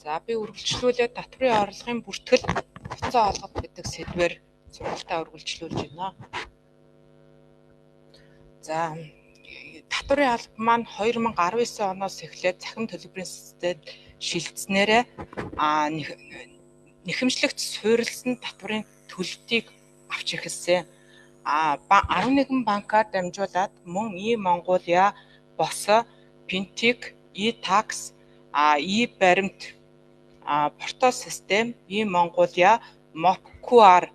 За би үргэлжлүүлээд татврын орлогын бүртгэл буцаа олгох гэдэг сэдвээр сургалтаа үргэлжлүүлж байна. За татврын алба маань 2019 оноос эхлээд цахим төлбөрийн системд шилжснээрээ нэхэмжлэгт суурилсан татврын төлөлтийг авч эхэлсэн. 11 банкаар дамжуулаад мөн E-Mongolia, Босо, Fintech, E-Tax, E-баримт, портал систем, E-Mongolia, Mob QR,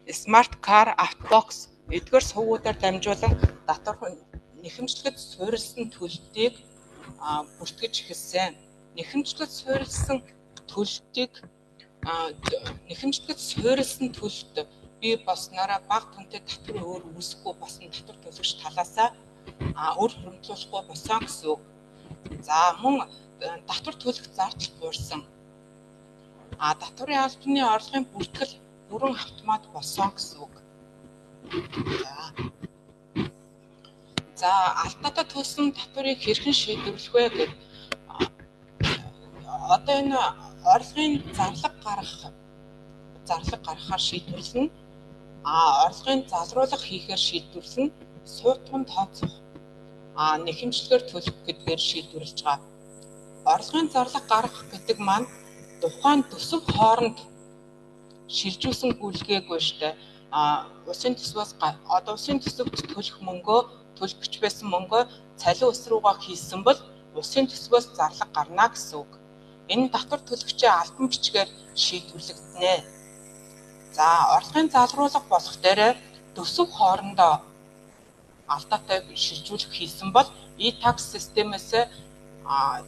Smart Car, Outbox эдгээр сувгуудаар дамжуулан татвар нэхэмжлэгт суурилсан төлөлтийг бүртгэж эхэлсэн. Нэхэмжлэгт суурилсан төлөлт бий болсноор бага түнтэй татвар өөр үүсэхгүй болсон татвар төлөгч талаасаа өөр хөрөнгөлүүлэхгүй болсон гэсэн үг. За мөн татвар төлөх зардал буурсан. Татврын албаны орлогын бүртгэл бүрэн автомат болсон гэсэн үг. За алдаатай төлсөн татварыг хэрхэн шийдвэрлэх вэ гэдэг одоо энэ орлогын зарлага гаргахаар шийдвэрлэнэ. Орлогын залруулах хийхээр шийдвэрлэнэ. Суутган тооцох нэхэмжлэгээр төлөх гэдгээр шийдвэрлэж байгаа. Орлогын зарлага гаргах гэдэг маань тухайн төсөв хооронд шилжүүлсэн гүйлгээгүй штэ. Улсын төсвөөс улсын төсөвт төлөх мөнгөө төлөгч байсан мөнгөө цалин ус руугаа хийсэн бол улсын төсвөөс зарлага гарна гэсэн үг. Энэ татвар төлөгчийн албан бичгээр шийдвэрлэгдэнэ. За орлогын залруулах болох дээр төсөв хоорондоо алдаатай шилжүүлэх хийсэн бол E-Tax системээс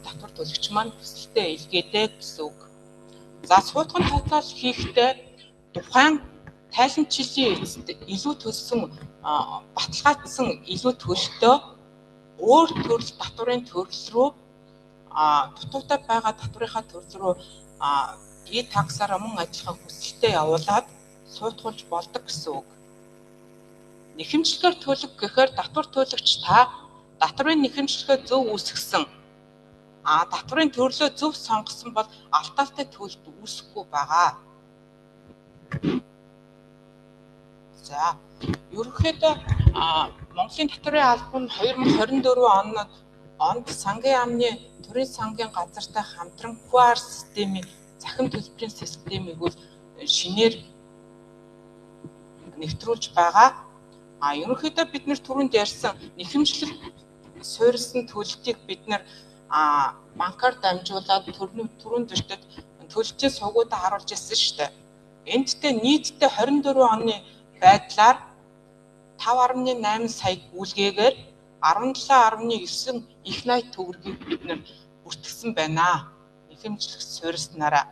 татвар төлөгч маань хүсэлтээ илгээдэг гэсэн үг. За суутган тооцоол хийхдээ тухайн тайланчлалын эцэст илүү төлсөн баталгаажсан илүү төлөлтөө өөр төрөл татврын төрөл рүү дутуутай байгаа татврынхаа төрөл рүү E-Tax-аар мөн ажиллахаа хүсэлтээ явуулаад суутгуулж болдог гэсэн үг. Нэхэмжлэгээр төлөх гэхээр татвар төлөгч татврын нэхэмжлэгээ зөв үүсгэсэн татврын төрлөө зөв сонгосон бол алдаатай төлөлт үүсэхгүй байгаа. За ерөнхийдөө Монголын татврын алба нь 2024 онд сангийн яамны төрийн сангийн газартай хамтран QR системийн цахим төлбөрийн системийг шинээр нэвтрүүлж байгаа. Ерөнхийдөө бид нэр түрүүнд ярьсан нэхэмжлэг суурилсан төлөлтийг бид нэр банкар дамжуулаад түрүүнд өшдөд төлөлтийн сувгуудаа харуулж ирсэн шүү дээ. Эндтэй нийтдээ 24 оны байдлаар 5.8 сая гүйлгээгээр 17.9 их найт төгрөгийг бид нэр бүртгэсэн байна. Нэхэмжлэх суурилснараа.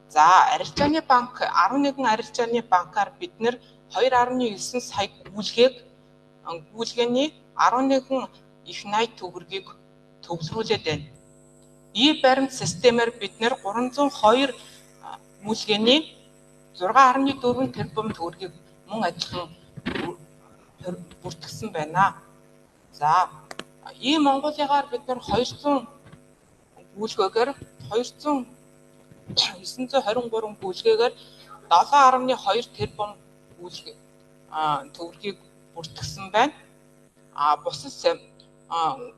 За арилжааны банк 11 арилжааны банкаар бид нэр 2.9 сая гүйлгээний 11 их найт төгрөгийг төвлөрүүлээд байна. E-баримт системээр бид нэр 302 гүйлгээний 6.4 тэрбум төгрөгийг мөн адилхан бүртгэсэн байна. За E-Mongolia-гаар бид нэр 200 гүйлгээгээр 923 гүйлгээгээр 7.2 тэрбум төгрөгийг бүртгэсэн байна. Бусад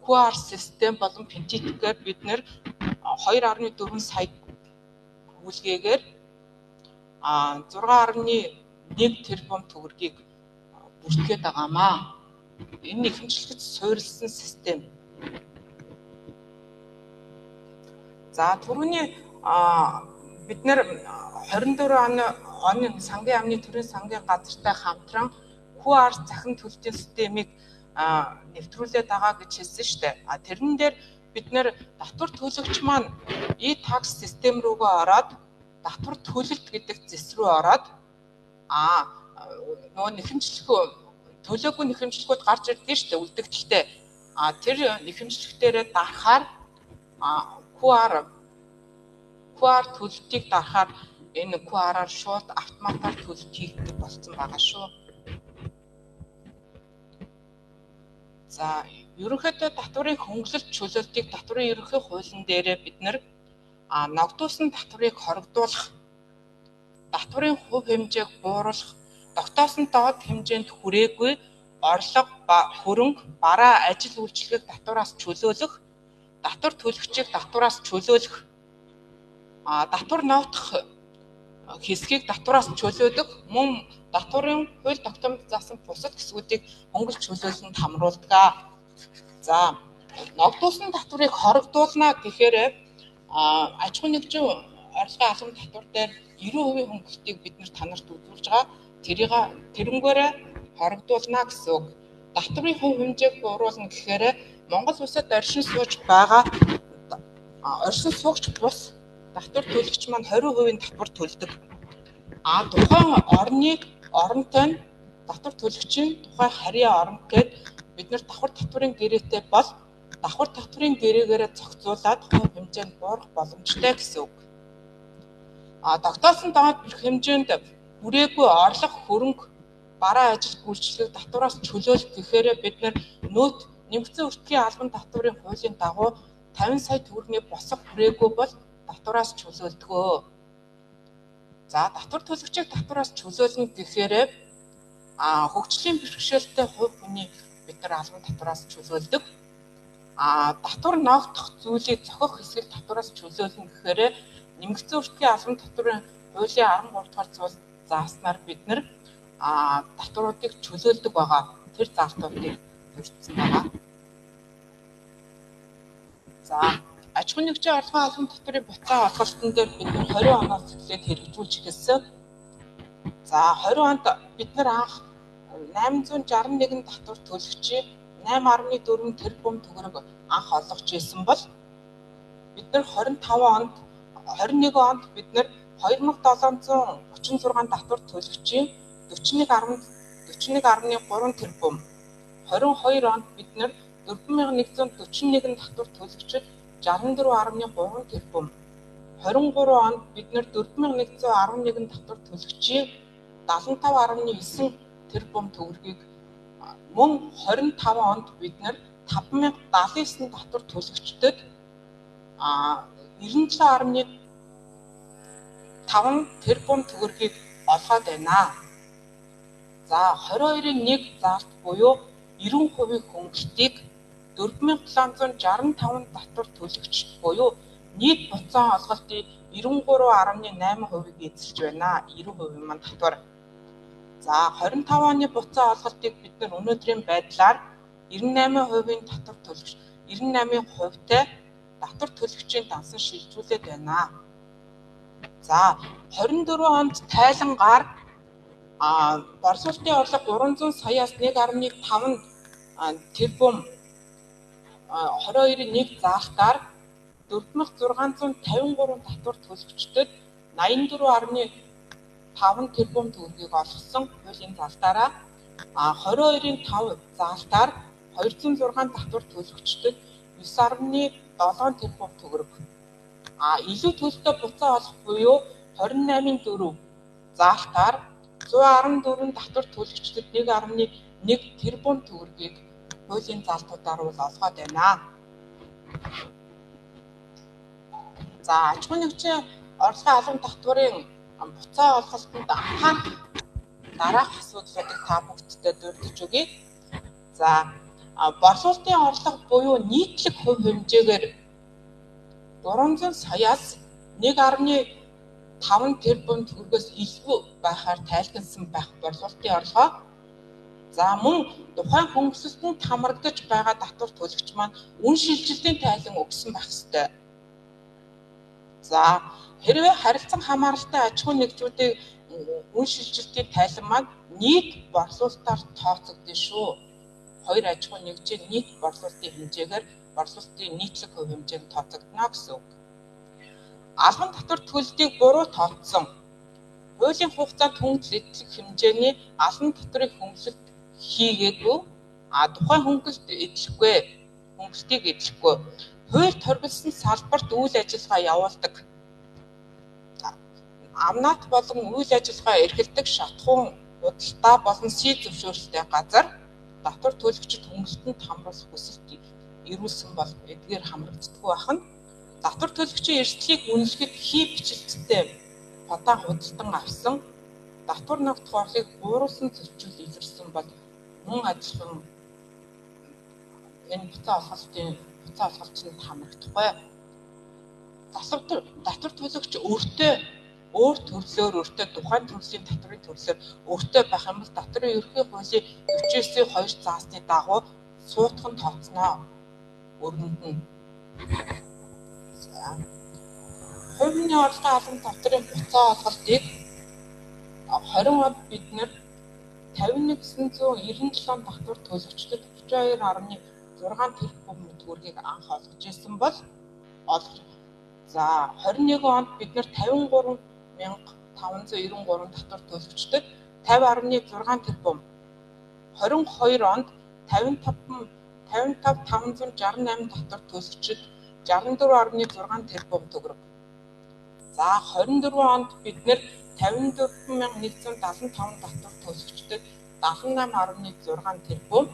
QR систем болон Fintech-гээр бид нэр 2.4 сая гүйлгээгээр 6.1 тэрбум төгрөгийг бүртгээд байгаамаа. Энэ нэхэмжлэгт суурилсан систем. За түрүүний бид нэр 24 оны сангийн яамны төрийн сангийн газартай хамтран QR цахим төлөлтийн системийг нэвтрүүлээд байгаа гэж хэлсэн шүү дээ. Тэрэн дээр бид нэр татвар төлөгч маань E-Tax систем рүүгээ ороод татвар төлөлт гэдэг зэс рүү ороод нөгөө төлөөгүй нэхэмжлэгүүд гарч ирдэг шүү дээ үлдэгдэлтэй. Тэр нэхэмжлэгтэрээ дарахаар QR төлөлтийг дарахаар энэ QR-аар шууд автоматар төлөлт хийгдэх болсон байгаа шүү. За ерөнхийдөө татврын хөнгөлөлт чөлөөлтийг татврын ерөнхий хуулийн дээрээ бид нэр ногдуулсан татварыг хоригдуулах, татварын хувь хэмжээг бууруулах, тогтоосон доод хэмжээнд хүрээгүй орлого ба хөрөнгө, бараа, ажил үйлчилгээг татвараас чөлөөлөх, татвар төлөгчийг татвараас чөлөөлөх, татвар ноотох хэсгийг татвараас чөлөөлөх, мөн татварын хууль тогтоомж заасан бусад хэсгүүдийг хөнгөлж чөлөөлсөнд хамруулдаг. За, ногдуулсан татварыг хоригдуулна гэхээр аж ахуй нэгжийн орлогын албан татвар дээр 90% хөнгөлтийг бид танарт үзүүлж байгаа. Тэрнгээрээ хоригдуулна гэсэн үг. Татварын хувь хэмжээг бууруулна гэхээр Монгол улсад оршин сууж байгаа оршин суугч бус татвар төлөгч маань 20% татвар төлдөг. Тухайн оронтой нь татвар төлөгчийн тухай харьяа оронт гээд бид нэр татварын гэрээтэй бол давхар татварын гэрээгээр зохицуулаад хувь хэмжээнд буурах боломжтой гэсэн үг. Тогтоосон доод хэмжээнд хүрээгүй орлого, хөрөнгө, бараа, ажил үйлчилгээг татвараас чөлөөлөх гэхээр бид нөт нэмэгдсэн өртгийн албан татварын хуулийн дагуу 50 сая төгрөгийн босго хүрээгүй бол татвараас чөлөөлдгөө. За, татвар төлөгчийг татвараас чөлөөлнө гэхээр хөгжлийн бэрхшээлтэй хувь хүний бид нар албан татвараас чөлөөлдөг. Татвар ноогдох зүйлийг зохих хэсгийг татвараас чөлөөлнө гэхээр нэмэгдсэн өртгийн албан татварын хуулийн 13 дугаар зүйл зааснаар бид нар татваруудыг чөлөөлдөг байгаа. Тэр заалтуудыг төрсөн байгаа. За, аж ахуй нэгжийн орлогын албан татварын буцаа олголтын дээр бид 20 оноос эхлээд хэрэгжүүлж эхэлсэн. За, 20 онд бид нар анх 861 татвар төлөгчийн 8.4 тэрбум төгрөг анх олгож ирсэн бол бид нар 21 онд бид нар 2736 татвар төлөгчийн 41.3 тэрбум, 22 онд бид нар 4141 татвар төлөгчид 64.3 тэрбум, 23 онд бид нар 4111 татвар төлөгчийн 75.9 тэрбум төгрөгийг, мөн 25 онд бид нар 5079 татвар төлөгчдөд 97.5 тэрбум төгрөгийг олгоод байна. За, 22-ын 1 заалт буюу 90% хөнгөлтийг 4765 татвар төлөгчд буюу нийт буцаан олголтын 93.8%-ийг эзэлж байна. 90% маань татвар. За, 25 оны буцаан олголтыг бид нар өнөөдрийн байдлаар 98%-ийн татвар төлөгч, 98%-тай татвар төлөгчийн дансан шилжүүлээд байна. За, 24 онд тайлангаар борлуулалтын орлого 300 саяас 1.5 тэрбум 22-ын 1 заалтаар 4653 татвар төлөгчдөд 84.5 тэрбум төгрөгийг олгосон хуулийн залтаараа 22-ын 5 заалтаар 206 татвар төлөгчдөд 9.7 тэрбум төгрөг. Илүү төлөлтөй буцаа олох буюу 28-ын 4 заалтаар 114 татвар төлөгчдөд 1.1 тэрбум төгрөгийг хуулийн залтуудаар олгоод байна. За, аж ахуй нэгжийн орлогын албан татварын буцаа олголтод анхаарах дараах асуудлуудыг та бүгдтэй дурдж өгье. За, борлуулалтын орлого буюу нийтлэг хувь хэмжээгээр 300 саяас 1.5 тэрбум төгрөгөөс илүү байхаар тайлбарласан байх борлуулалтын орлогоо. За, мөн тухайн хөнгөлөлтөнд хамрагдаж байгаа татвар төлөгч маань үн шилжилтийн тайлан өгсөн байх ёстой. За, хэрвээ харилцан хамааралтай аж ахуй нэгжүүдийн үн шилжилтийн тайлан маань нийт борлуулалтаар тооцогдсон шүү. Хоёр аж ахуй нэгжийн нийт борлуулалтын хэмжээгээр борлуулалтын нийтлэг хувь хэмжээг тооцогдно гэсэн үг. Албан татвар төлөлтийг буруу тооцсон. Хуулийн хугацаанд хөнгөлөлт эдлэх хэмжээний албан татврын хөнгөлөлт хийгээгүй, тухайн хөнгөлөлтийг эдлэхгүй, хууль торгилсон салбарт үйл ажиллагаа явуулдаг. Амнат болон үйл ажиллагаа эрхэлдэг шатхуун худалдаа болон сий зөвшөөрөлтэй газар татвар төлөгчид хөнгөлөлтөнд хамруулах хүсэлт ирүүлсэн бол эдгээр хамрагддаггүй байна. Татвар төлөгчийн эрсдлийг үнэлэхэд хий бичлэгтэй хотоо худалдан авсан татвар ногдох орлогыг гуруулсан зөрчил илэрсэн бол мөн адилхан энэ буцаа олголтын хамрагдахгүй. Татвар төлөгч өөр төрлөөр тухайн төрлийн татврын төрлөөр өөртөө байх юм бол татврын ерөнхий хуулийн 49-2 заасны дагуу суутхан тооцноо. Өргөнд нь хувийн орлогын албан татврын буцаа олголтыг 20 онд бид нэр 51,997 татвар төлөгчдөд 32.6 тэрбум төгрөгийг анх олгож ирсэн бол за 21 онд бид нэр 53,593 татвар төлөгчдөд 50.6 тэрбум, 22 онд 55,568 татвар төлөгчдөд 64.6 тэрбум төгрөг. За 24 онд бид нэр 54,175 татвар төлөгчдөд 78.6 тэрбум.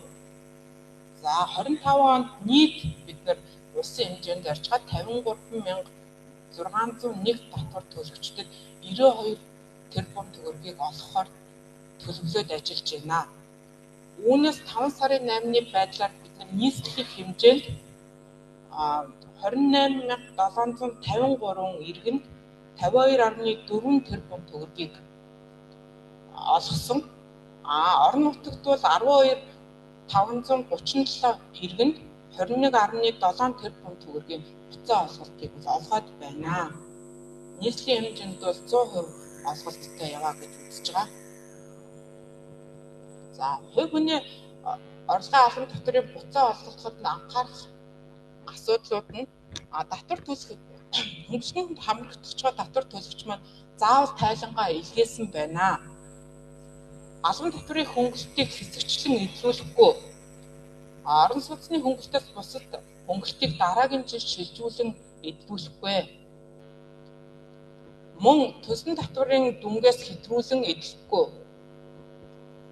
За 25 онд нийт бид нэр улсын хэмжээнд ярьж байгаа 53,601 татвар төлөгчдөд 92 тэрбум төгрөгийг олгохоор төлөвлөд ажиллаж байна. Үүнээс 5 сарын 8-ны байдлаар бид нийслэлийн хэмжээнд 28,753 иргэнд 52.4 тэрбум төгрөгийг олгосон. Орон нутагт бол 12,537 иргэнд 21.7 тэрбум төгрөгийн буцаа олголтыг олгоод байна. Нийслэлийн хэмжээнд бол 100% олголттой яваа гэж үзэж байгаа. За хувь хүний орлогын албан татврын буцаа олголтод анхаарах асуудлууд нь татвар төлөх хөнгөлөлтөнд хамрагдаж байгаа татвар төлөгч маань заавал тайлангаа илгээсэн байна. Албан татврын хөнгөлөлтийг хэсэгчлэн эзлүүлэхгүй, орон сууцны хөнгөлөлтөөс бусад хөнгөлөлтийг дараагийн жил шилжүүлэн эзлүүлэхгүй. Мөн төсөл татврын дүнгээс хэтрүүлэн эзлэхгүй.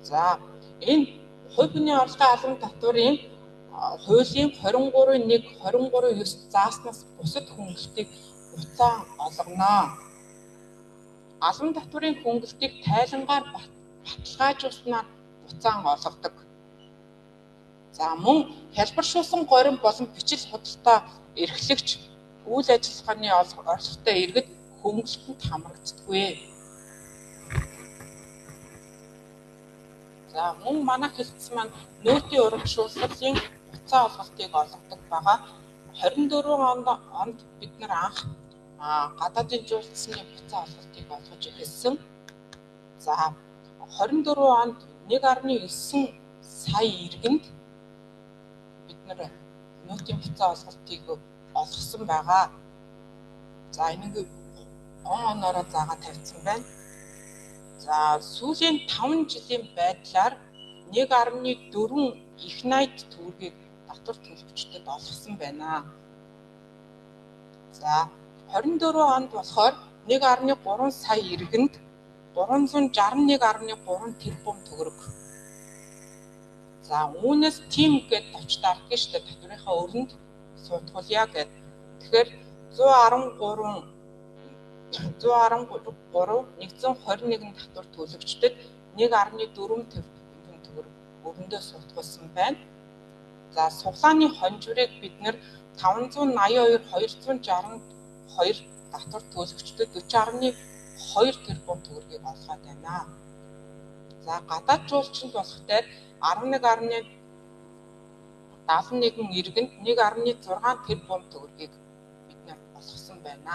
За энэ хувь хүний орлогын албан татврын хуулийн 23.1-23.9 зааснаас бусад хөнгөлөлтийг буцаа олгоно. Албан татврын хөнгөлөлтийг тайлангаар баталгаажуулснаар буцаан олгодог. За мөн хялбаршуулсан горим болон бичил худалдаа эрхлэгч үйл ажиллагааны орлоготой иргэд хөнгөлөлтөнд хамрагддаггүй. За мөн манай хэлтс маань нөөтийн урамшууллын буцаа олголтыг олгодог байгаа. 24 онд бид нар анх гадаадын жуулчны буцаа олголтыг олгож эхэлсэн. За 24 онд 1.9 сая иргэнд бид нар нөөтийн буцаа олголтыг олгосон байгаа. За энийг оноороо заагаад тавьсан байна. За сүүлийн 5 жилийн байдлаар 1.4 их найд төгрөгийг татвар төлөгчдөд олгосон байна. За 24 онд болохоор 1.3 сая иргэнд 361.3 тэрбум төгрөг. За үүнээс тим гээд товчдаар гэж татврынхаа өрөнд суудгуулъя гэд. Тэгэхээр 121 татвар төлөгчдөд 1.4 тэрбум төгрөг өрөндөө суудгуулсан байна. За суглааны хонжврыг бид нэр 582,262 татвар төлөгчдөд 40.2 тэрбум төгрөгийг олгоод байна. За гадаад жуулчинд болох дээр 11.71 иргэнд 1.6 тэрбум төгрөгийг бид нар олгосон байна.